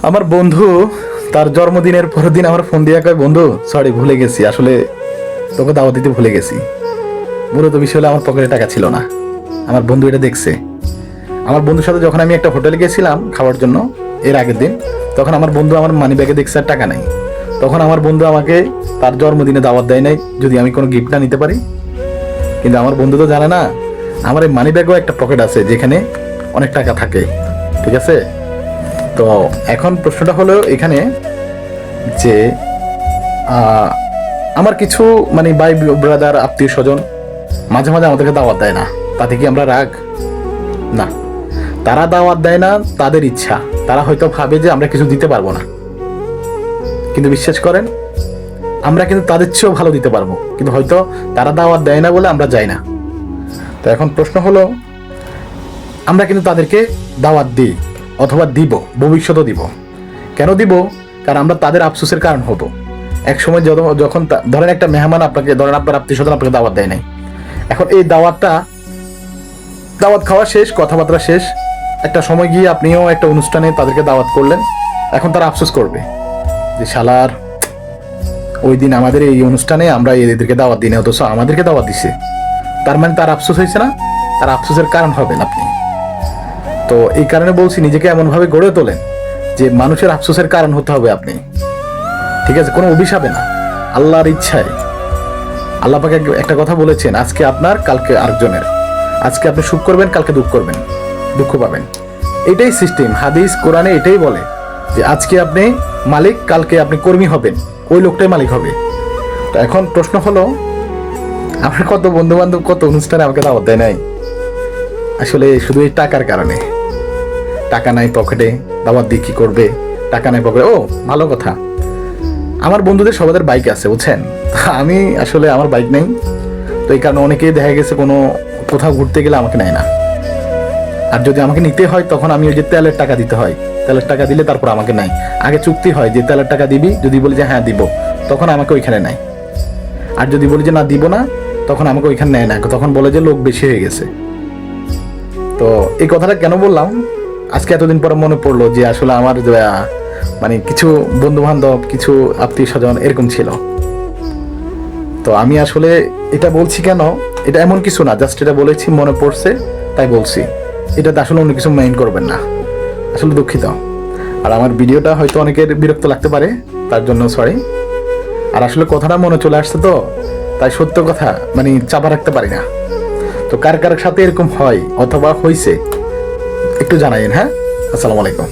আমার বন্ধু তার জন্মদিনের পরের দিন আমার ফোন দিয়ে কয়, বন্ধু সরি ভুলে গেছি, আসলে তোকে দাওয়াত দিতে ভুলে গেছি। মূলত বিষয় হলো আমার পকেটে টাকা ছিল না। আমার বন্ধু এটা দেখছে। আমার বন্ধুর সাথে যখন আমি একটা হোটেলে গেছিলাম খাওয়ার জন্য এর আগের দিন, তখন আমার বন্ধু আমার মানি ব্যাগে দেখছে আর টাকা নাই। তখন আমার বন্ধু আমাকে তার জন্মদিনে দাওয়াত দেয় নাই যদি আমি কোনো গিফট না নিতে পারি। কিন্তু আমার বন্ধু তো জানে না আমার এই মানি ব্যাগও একটা পকেট আছে যেখানে অনেক টাকা থাকে। ঠিক আছে, তো এখন প্রশ্নটা হলো এখানে যে আমার কিছু মানে ভাই ব্রাদার আত্মীয় স্বজন মাঝে মাঝে আমাদেরকে দাওয়াত দেয় না, তাতে কি আমরা রাগ? না, তারা দাওয়াত দেয় না তাদের ইচ্ছা। তারা হয়তো ভাবে যে আমরা কিছু দিতে পারবো না, কিন্তু বিশ্বাস করেন আমরা কিন্তু তাদের চেয়েও ভালো দিতে পারবো, কিন্তু হয়তো তারা দাওয়াত দেয় না বলে আমরা যাই না। তো এখন প্রশ্ন হলো আমরা কিন্তু তাদেরকে দাওয়াত দিই অথবা দিব, ভবিষ্যতেও দিব। কেন দিব? কারণ আমরা তাদের আফসোসের কারণ হব। এক সময় যখন ধরেন একটা মেহমান আপনাকে, ধরেন আপনার আত্মীয় স্বজন আপনাকে দাওয়াত দেয় নাই, এখন এই দাওয়াত খাওয়া শেষ, কথাবার্তা শেষ, একটা সময় গিয়ে আপনিও একটা অনুষ্ঠানে তাদেরকে দাওয়াত করলেন, এখন তারা আফসোস করবে যে শালার ওই দিন আমাদের এই অনুষ্ঠানে আমরা এদেরকে দাওয়াত দিই না, অথচ আমাদেরকে দাওয়াত দিছে। তার মানে তার আফসোস হয়েছে না? তার আফসোসের কারণ হবেন আপনি। তো এই কারণে বলছি নিজেকে এমনভাবে গড়ে তোলেন যে মানুষের আফসোসের কারণ হতে হবে আপনি। ঠিক আছে, কোনো অভিশাপে না, আল্লাহর ইচ্ছায়। আল্লাহ পাকে একটা কথা বলেছেন, আজকে আপনার কালকে আরেকজনের। আজকে আপনি সুখ করবেন, কালকে দুঃখ পাবেন। এটাই সিস্টেম। হাদিস কোরআনে এটাই বলে যে আজকে আপনি মালিক, কালকে আপনি কর্মী হবেন, ওই লোকটাই মালিক হবে। তো এখন প্রশ্ন হলো আমার কত বন্ধু বান্ধব কত অনুষ্ঠানে আমাকে দাওয়াত দেয় নাই, আসলে শুধু এই টাকার কারণে। টাকা নাই পকেটে, দাওয়াত দিয়ে কি করবে? টাকা নাই পকেটে। ও ভালো কথা, আমার বন্ধুদের সবাদের বাইক আছে বুঝছেন, আমি আসলে আমার বাইক নেই। তো এই কারণে অনেকেই দেখা গেছে কোথাও ঘুরতে গেলে আমাকে নেয় না। আর যদি আমাকে নিতে হয় তখন আমি ওই যে তেলের টাকা দিতে হয়, তেলের টাকা দিলে তারপর আমাকে নেয়। আগে চুক্তি হয় যে তেলের টাকা দিবি, যদি বলি যে হ্যাঁ দিব, তখন আমাকে ওইখানে নেয়। আর যদি বলি যে না দিব না, তখন আমাকে ওইখানে নেয় না, তখন বলে যে লোক বেশি হয়ে গেছে। তো এই কথাটা কেন বললাম, আজকে এতদিন পরে মনে পড়লো যে আসলে আমার মানে কিছু বন্ধু বান্ধব, কিছু আত্মীয় স্বজন এরকম ছিল। তো আমি আসলে এটা বলছি কেন, এটা এমন কিছু না, জাস্ট এটা বলেছি, মনে পড়ছে তাই বলছি। এটাতে আসলে অন্য কিছু মাইন্ড করবেন না, আসলে দুঃখিত। আর আমার ভিডিওটা হয়তো অনেকের বিরক্ত লাগতে পারে, তার জন্য সরি। আর আসলে কথাটা মনে চলে আসছে তো, তাই সত্য কথা মানে চাপা রাখতে পারি না। তো কার কার সাথে এরকম হয় অথবা হয়েছে একটু জানাইন। হ্যাঁ, আসসালামু আলাইকুম।